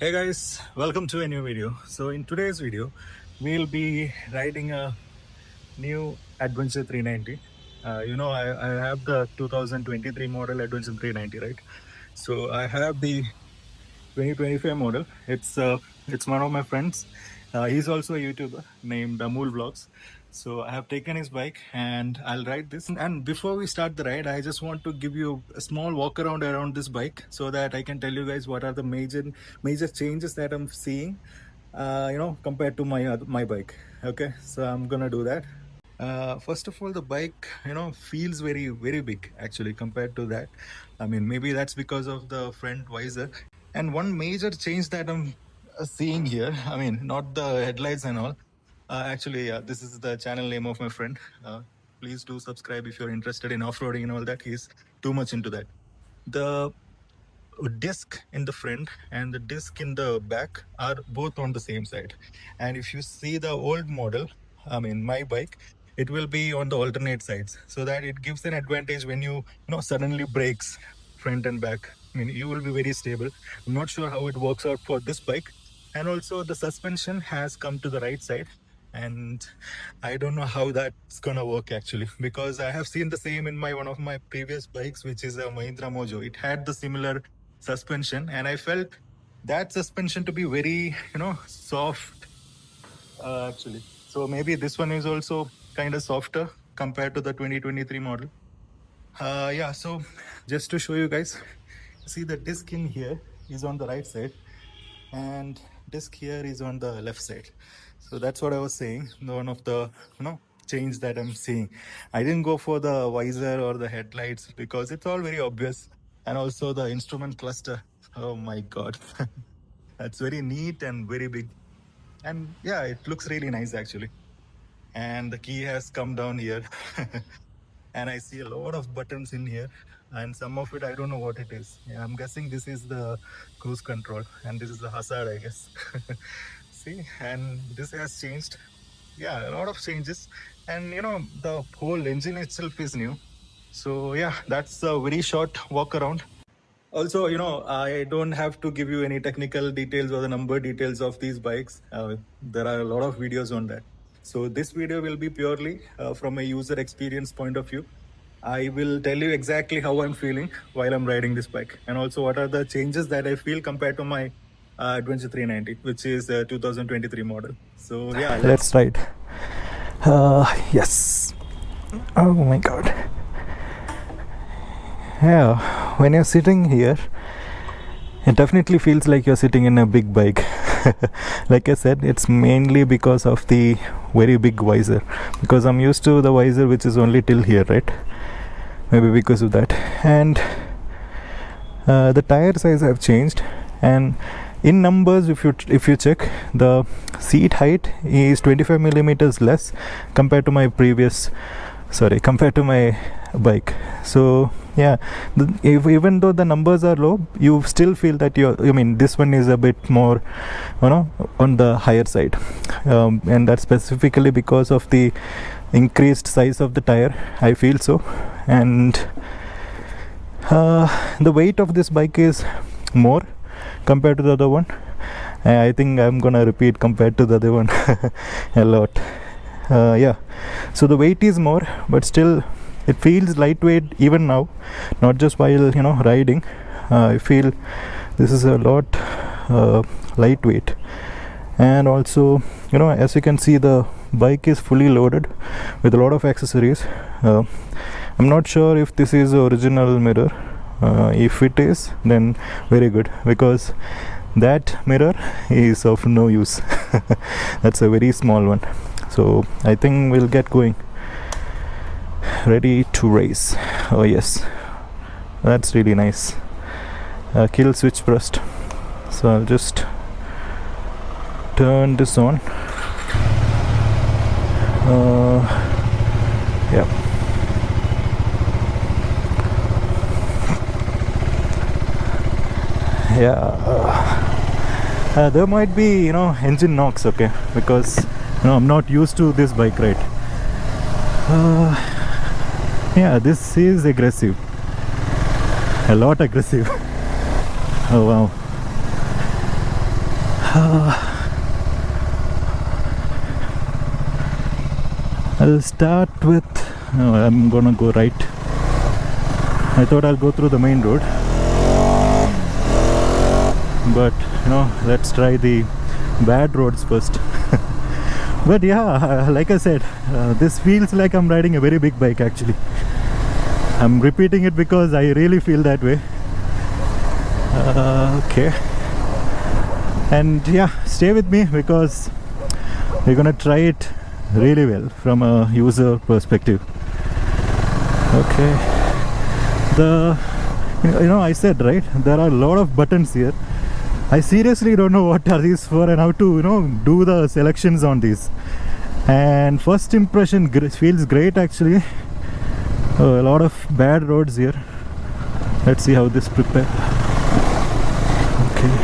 Hey guys, welcome to a new video. So in today's video, we'll be riding a new Adventure 390. I have the 2023 model Adventure 390, right? So I have the 2025 model. It's one of my friends. He's also a YouTuber named Amul Vlogs. So I have taken his bike and I'll ride this. And before we start the ride, I just want to give you a small walk around this bike so that I can tell you guys what are the major changes that I'm seeing. Compared to my bike. Okay, so I'm gonna do that. First of all, the bike, feels very big actually compared to that. I mean, maybe that's because of the front visor. And one major change that I'm seeing here, I mean, not the headlights and all. This is the channel name of my friend. Please do subscribe if you're interested in off-roading and all that. He's too much into that. The disc in the front and the disc in the back are both on the same side. And if you see the old model, I mean, my bike, it will be on the alternate sides, so that it gives an advantage when you suddenly brakes front and back. I mean, you will be very stable. I'm not sure how it works out for this bike. And also the suspension has come to the right side, and I don't know how that's gonna work actually, because I have seen the same in one of my previous bikes, which is a Mahindra Mojo. It had the similar suspension, and I felt that suspension to be very soft actually. So maybe this one is also kind of softer compared to the 2023 model. So just to show you guys, see the disc in here is on the right side and disc here is on the left side. So that's what I was saying, one of the change that I'm seeing. I didn't go for the visor or the headlights because it's all very obvious. And also the instrument cluster, oh my god. That's very neat and very big, and yeah, it looks really nice actually. And the key has come down here. And I see a lot of buttons in here, and some of it I don't know what it is. Yeah, I'm guessing this is the cruise control and this is the hazard, I guess. See, and this has changed. Yeah, a lot of changes. And the whole engine itself is new. So yeah, that's a very short walk around. Also, I don't have to give you any technical details or the number details of these bikes. There are a lot of videos on that. So this video will be purely from a user experience point of view. I will tell you exactly how I'm feeling while I'm riding this bike, and also what are the changes that I feel compared to my Adventure 390, which is a 2023 model. So yeah, let's ride. Yes. Oh my god. Yeah, when you're sitting here, it definitely feels like you're sitting in a big bike. Like I said, it's mainly because of the very big visor, because I'm used to the visor which is only till here, right? Maybe because of that. And the tire size have changed, and in numbers, if you check, the seat height is 25 millimeters less compared to my bike. So yeah, even though the numbers are low, you still feel that this one is a bit more on the higher side, and that's specifically because of the increased size of the tire, I feel so. And the weight of this bike is more compared to the other one. I think I'm gonna repeat compared to the other one a lot. So the weight is more, but still it feels lightweight even now, not just while riding. I feel this is a lot lightweight. And also, as you can see, the bike is fully loaded with a lot of accessories. I'm not sure if this is the original mirror. If it is, then very good, because that mirror is of no use. That's a very small one. So I think we'll get going. Ready to race. Oh yes, that's really nice. Kill switch pressed. So I'll just turn this on. Yeah. There might be engine knocks, okay, because I'm not used to this bike ride. Yeah, this is aggressive, a lot aggressive. Oh wow. I'll start with, no, I'm gonna go right. I thought I'll go through the main road, but let's try the bad roads first. But yeah, like I said, this feels like I'm riding a very big bike actually. I'm repeating it because I really feel that way. Okay, and yeah, stay with me because we're gonna try it really well from a user perspective. Okay, I said, right, there are a lot of buttons here. I seriously don't know what are these for and how to do the selections on these. And first impression feels great actually. A lot of bad roads here. Let's see how this prepare. Okay,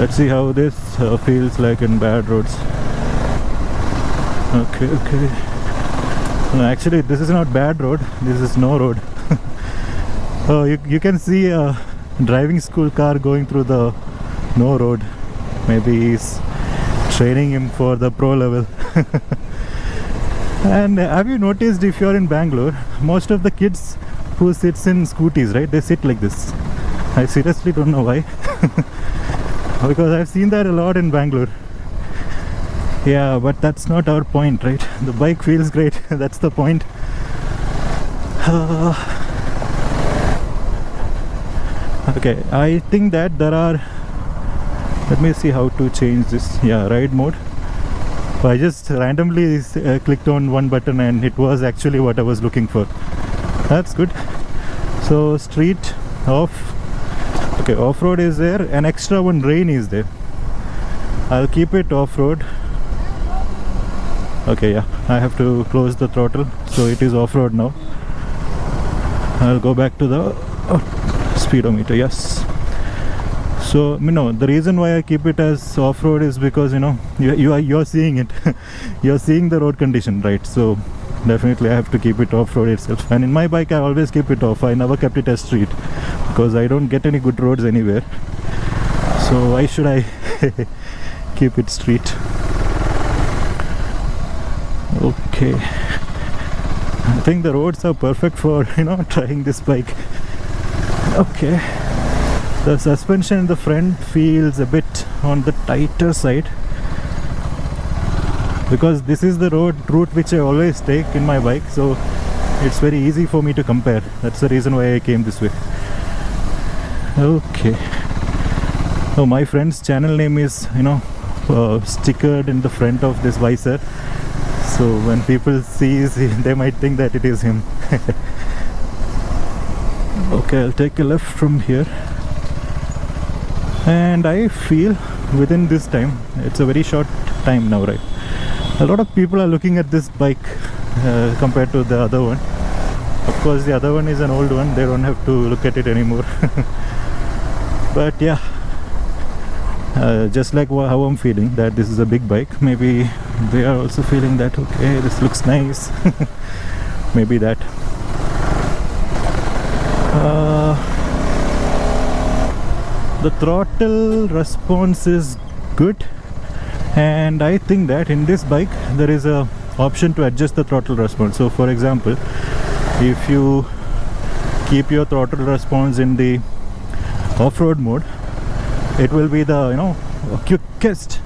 let's see how this feels like in bad roads. Okay. No, actually this is not bad road, this is no road. Oh, you can see a driving school car going through the no road. Maybe he's training him for the pro level. And have you noticed, if you're in Bangalore, most of the kids who sits in scooties, right, they sit like this. I seriously don't know why. Because I've seen that a lot in Bangalore. Yeah, but that's not our point, right? The bike feels great. That's the point. Okay, I think that there are, let me see how to change this. Yeah, ride mode. I just randomly clicked on one button and it was actually what I was looking for. That's good. So street off. Okay, off-road is there. An extra one, rain, is there. I'll keep it off-road. Okay, yeah, I have to close the throttle, so it is off-road now. I'll go back to the speedometer. Yes. So the reason why I keep it as off-road is because you're seeing it. You're seeing the road condition, right? So definitely I have to keep it off-road itself. And in my bike I always keep it off. I never kept it as street because I don't get any good roads anywhere. So why should I keep it street? Okay, I think the roads are perfect for trying this bike. Okay, the suspension in the front feels a bit on the tighter side because this is the route which I always take in my bike, so it's very easy for me to compare. That's the reason why I came this way. Okay, so my friend's channel name is stickered in the front of this visor. So when people see, they might think that it is him. Okay, I'll take a left from here. And I feel within this time, it's a very short time now, right? A lot of people are looking at this bike compared to the other one. Of course, the other one is an old one. They don't have to look at it anymore. But yeah, just like how I'm feeling that this is a big bike, maybe they are also feeling that, okay, this looks nice. Maybe that. The throttle response is good, and I think that in this bike there is a option to adjust the throttle response. So for example, if you keep your throttle response in the off-road mode, it will be the quickest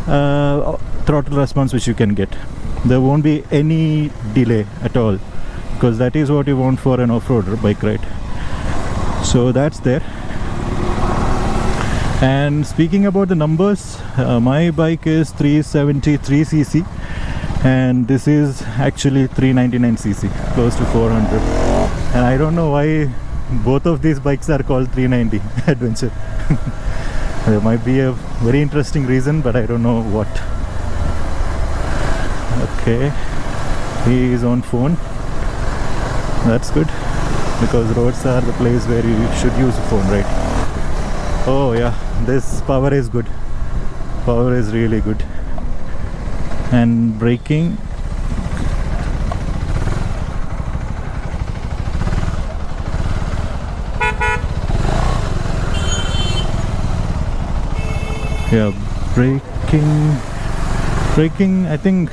throttle response which you can get. There won't be any delay at all, because that is what you want for an off-road bike, right? So that's there. And speaking about the numbers, my bike is 373cc and this is actually 399cc, close to 400. And I don't know why both of these bikes are called 390 Adventure. There might be a very interesting reason, but I don't know what. Okay, he is on phone. That's good, because roads are the place where you should use a phone, right? Oh yeah, this power is good. Power is really good. And braking. Yeah, braking, I think,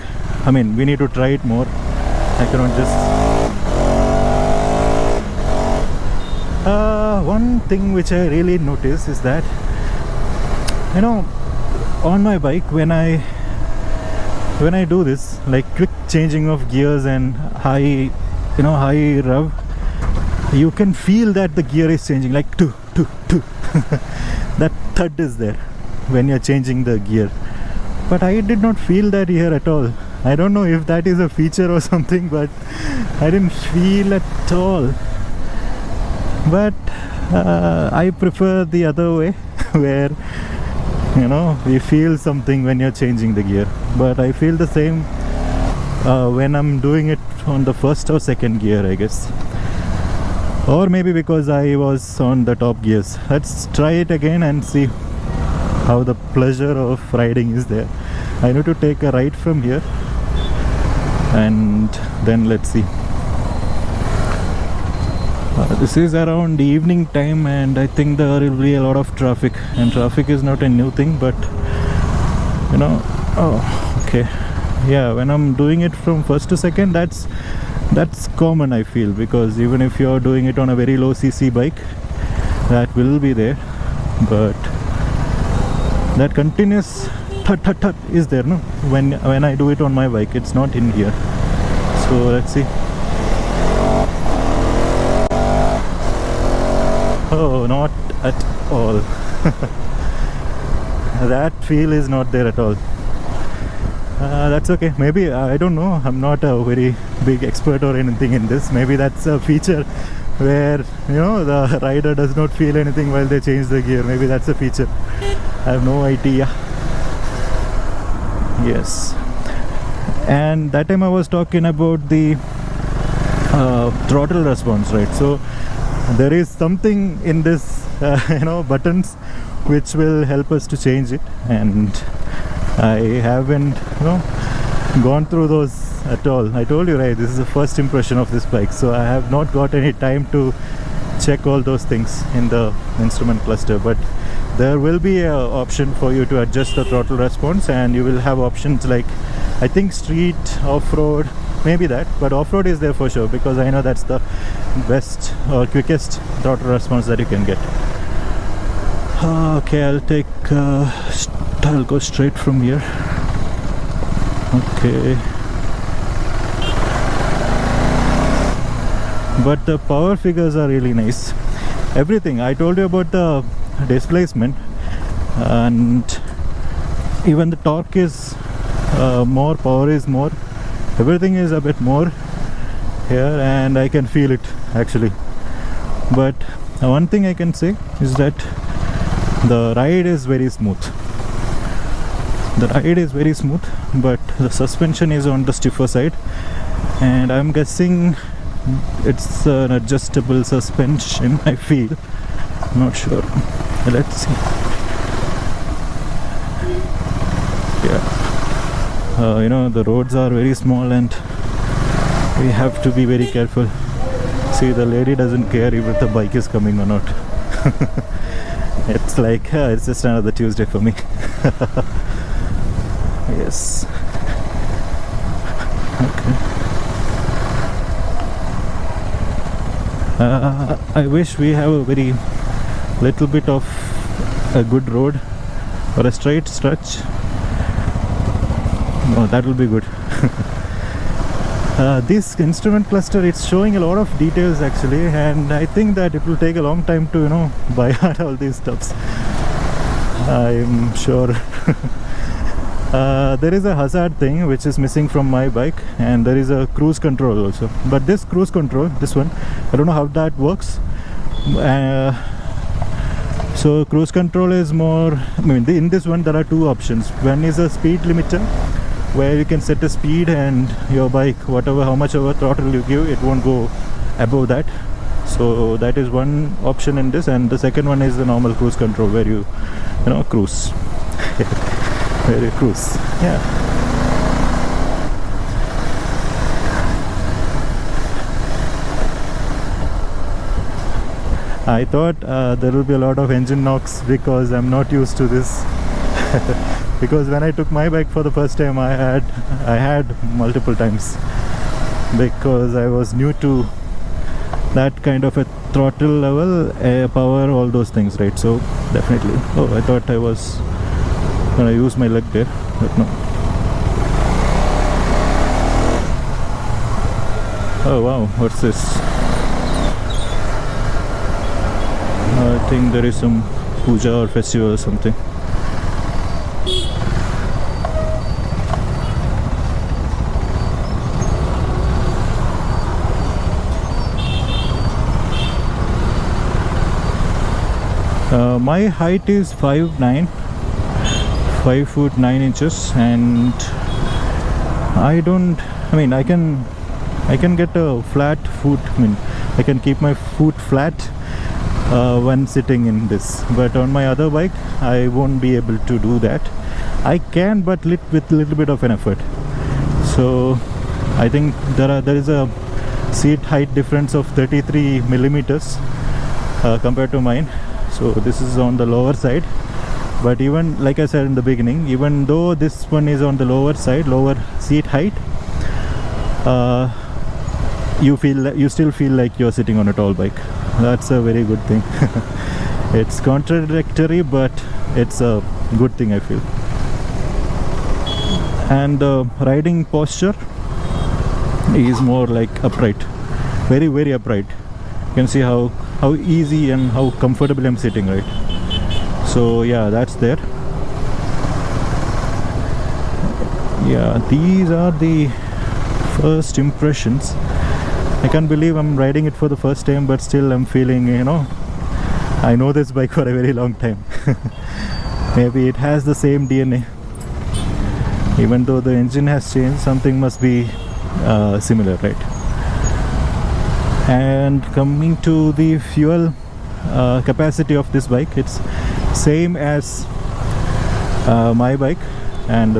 I mean, we need to try it more. I cannot just one thing which I really notice is that, you know, on my bike, when I do this, like quick changing of gears and high rev, you can feel that the gear is changing, like two. That thud is there when you're changing the gear. But I did not feel that here at all. I don't know if that is a feature or something, but I didn't feel at all. But I prefer the other way where, you know, we feel something when you're changing the gear. But I feel the same when I'm doing it on the first or second gear, I guess. Or maybe because I was on the top gears. Let's try it again and see how the pleasure of riding is there. I need to take a ride from here and then let's see. This is around evening time and I think there will be a lot of traffic, and traffic is not a new thing, but you know, oh, okay, yeah, when I'm doing it from first to second, that's common, I feel, because even if you're doing it on a very low cc bike, that will be there, but that continuous thud is there, no, when I do it on my bike. It's not in here. So let's see. Oh, not at all. That feel is not there at all. That's okay. Maybe, I don't know, I'm not a very big expert or anything in this. Maybe that's a feature where, you know, the rider does not feel anything while they change the gear. Maybe that's a feature. I have no idea. Yes. And that time I was talking about the throttle response, right? So there is something in this you know, buttons which will help us to change it, and I haven't, you know, gone through those at all. I told you, right, this is the first impression of this bike, so I have not got any time to check all those things in the instrument cluster. But there will be an option for you to adjust the throttle response, and you will have options like, I think, street, off-road, maybe that, but off-road is there for sure, because I know that's the best or quickest throttle response that you can get. Okay, I'll go straight from here. Okay, but the power figures are really nice. Everything I told you about the displacement, and even the torque is more, power is more, everything is a bit more here, and I can feel it actually. But one thing I can say is that the ride is very smooth. But the suspension is on the stiffer side, and I'm guessing it's an adjustable suspension, I feel. Not sure. Let's see. Yeah. You know, the roads are very small and we have to be very careful. See, the lady doesn't care if the bike is coming or not. It's like, it's just another Tuesday for me. Yes. Okay. I wish we have a very little bit of a good road or a straight stretch. Oh, that will be good. This instrument cluster, it's showing a lot of details actually, and I think that it will take a long time to, you know, buy out all these stuffs. I'm sure. There is a hazard thing which is missing from my bike, and there is a cruise control also. But this cruise control, this one, I don't know how that works. So cruise control is more, I mean, in this one there are two options. One is a speed limiter, where you can set a speed and your bike, whatever, how much of a throttle you give, it won't go above that. So that is one option in this, and the second one is the normal cruise control, where you know, cruise. Where you cruise, yeah. I thought there will be a lot of engine knocks because I'm not used to this because when I took my bike for the first time, I had multiple times, because I was new to that kind of a throttle level, power, all those things, right? So definitely. Oh, I thought I was gonna use my leg there, but no. Oh wow, what's this? I think there is some puja or festival or something. My height is 5'9", 5 foot 9 inches, and I mean I can get a flat foot. I mean I can keep my foot flat when sitting in this, but on my other bike I won't be able to do that. I can, but with little bit of an effort. So I think there is a seat height difference of 33 millimeters compared to mine. So this is on the lower side, but even like I said in the beginning, even though this one is on the lower side, lower seat height, you still feel like you're sitting on a tall bike. That's a very good thing. It's contradictory, but it's a good thing, I feel. And the riding posture is more like upright, very, very upright. You can see how easy and how comfortable I'm sitting, right? So yeah, that's there. Yeah, these are the first impressions. I can't believe I'm riding it for the first time, but still I'm feeling, you know, I know this bike for a very long time. Maybe it has the same DNA. Even though the engine has changed, something must be similar, right? And coming to the fuel capacity of this bike, it's same as my bike. And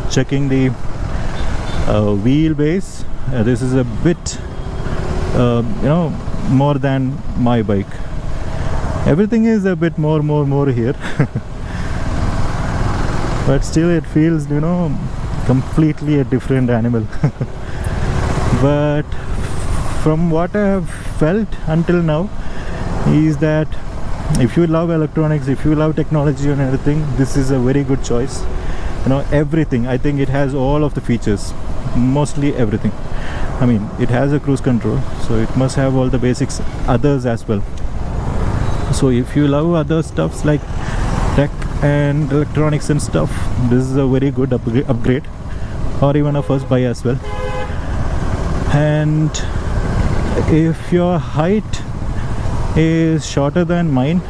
checking the wheelbase, this is a bit you know, more than my bike. Everything is a bit more here. But still it feels, you know, completely a different animal. But from what I have felt until now is that if you love electronics, if you love technology and everything, this is a very good choice. You know, everything, I think it has all of the features, mostly everything. I mean, it has a cruise control, so it must have all the basics, others as well. So if you love other stuffs like tech and electronics and stuff, this is a very good upgrade, or even a first buy as well. And if your height is shorter than mine,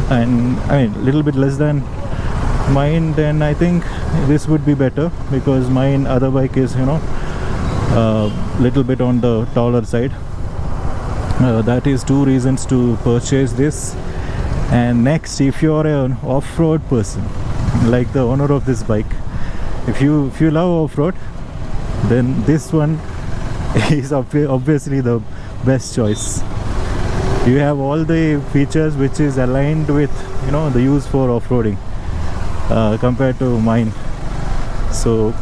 and I mean a little bit less than mine, then I think this would be better, because mine other bike is, you know, little bit on the taller side. That is two reasons to purchase this. And next, if you're an off-road person like the owner of this bike, if you love off-road, then this one is obviously the best choice. You have all the features which is aligned with, you know, the use for off-roading compared to mine. So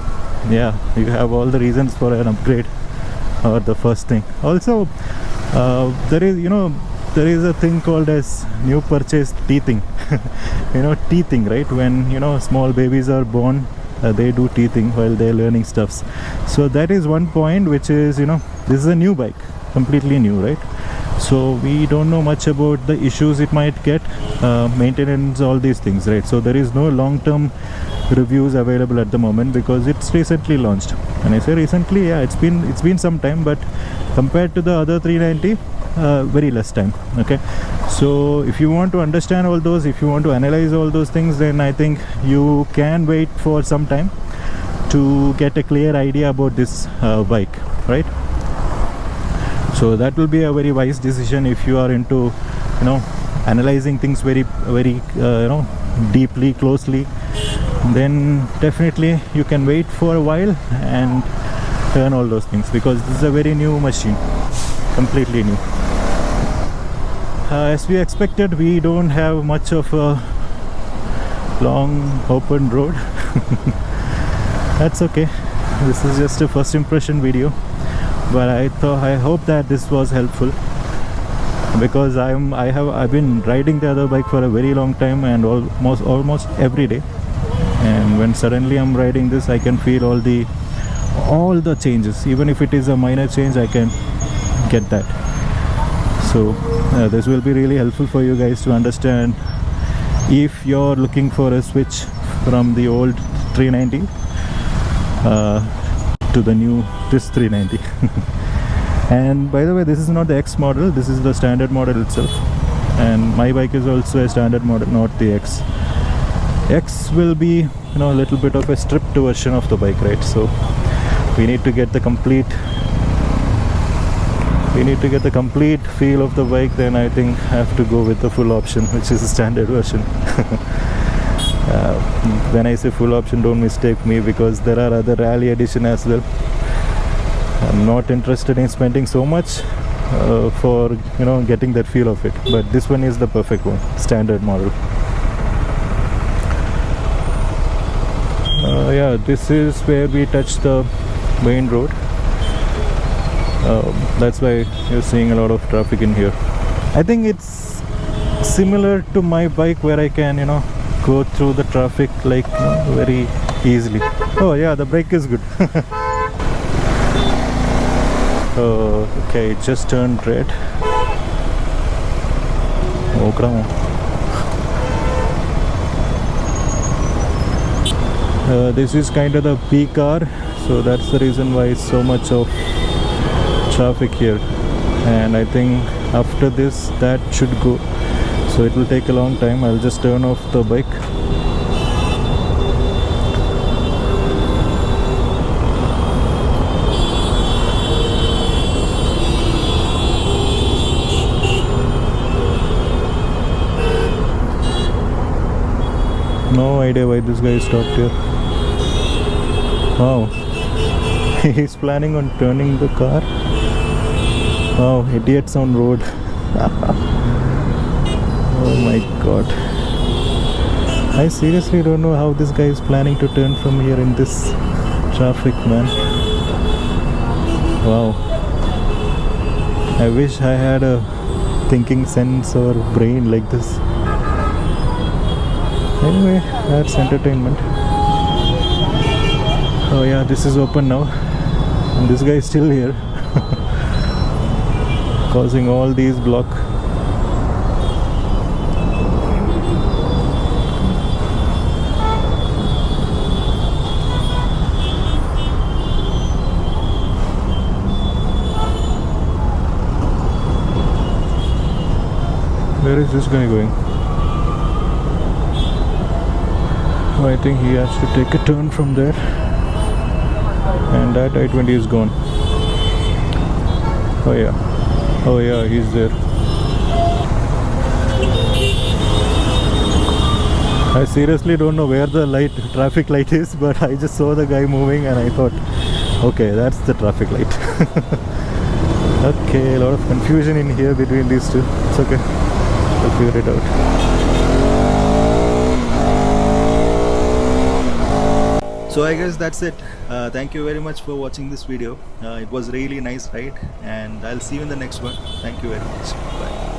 yeah, you have all the reasons for an upgrade, or the first thing. Also there is, you know, there is a thing called as new purchase teething. You know, teething, right? When, you know, small babies are born, they do teething while they're learning stuffs. So that is one point, which is, you know, this is a new bike, completely new, right? So we don't know much about the issues it might get, maintenance, all these things, right? So there is no long-term reviews available at the moment, because it's recently launched. And I say recently, yeah, it's been some time, but compared to the other 390, very less time. Okay, so if you want to understand all those, if you want to analyze all those things, then I think you can wait for some time to get a clear idea about this bike, right? So that will be a very wise decision if you are into, you know, analyzing things very you know, deeply, closely. Then definitely you can wait for a while and learn all those things, because this is a very new machine, completely new. As we expected, we don't have much of a long open road. That's okay. This is just a first impression video, but I hope that this was helpful, because I've been riding the other bike for a very long time and almost every day, and when suddenly I'm riding this, I can feel all the changes. Even if it is a minor change, I can get that. So this will be really helpful for you guys to understand if you're looking for a switch from the old 390 to the new this 390. And by the way, this is not the X model, this is the standard model itself, and my bike is also a standard model, not the X. X will be a little bit of a stripped version of the bike, right? So we need to get the complete feel of the bike. Then I think I have to go with the full option, which is the standard version. When I say full option, don't mistake me, because there are other rally edition as well. I'm not interested in spending so much for getting that feel of it, but this one is the perfect one, standard model. Yeah, this is where we touch the main road. That's why you're seeing a lot of traffic in here. I think it's similar to my bike, where I can go through the traffic like very easily. Oh yeah, the brake is good. Okay, it just turned red. Oh, come on. This is kind of the peak hour, so that's the reason why so much of traffic here. And I think after this, that should go. So it will take a long time. I'll just turn off the bike. No idea why this guy stopped here. Wow. He's planning on turning the car. Wow, idiots on road. Oh my god. I seriously don't know how this guy is planning to turn from here in this traffic, man. Wow. I wish I had a thinking sense or brain like this. Anyway, that's entertainment. Oh yeah, this is open now, and this guy is still here. Causing all these block. Where is this guy going? Oh, I think he has to take a turn from there, and that I-20 is gone. Oh yeah, he's there. I seriously don't know where the traffic light is, but I just saw the guy moving and I thought, okay, that's the traffic light. Okay, a lot of confusion in here between these two. It's okay, I'll figure it out. So I guess that's it. Thank you very much for watching this video. It was really nice ride, and I'll see you in the next one. Thank you very much. Bye.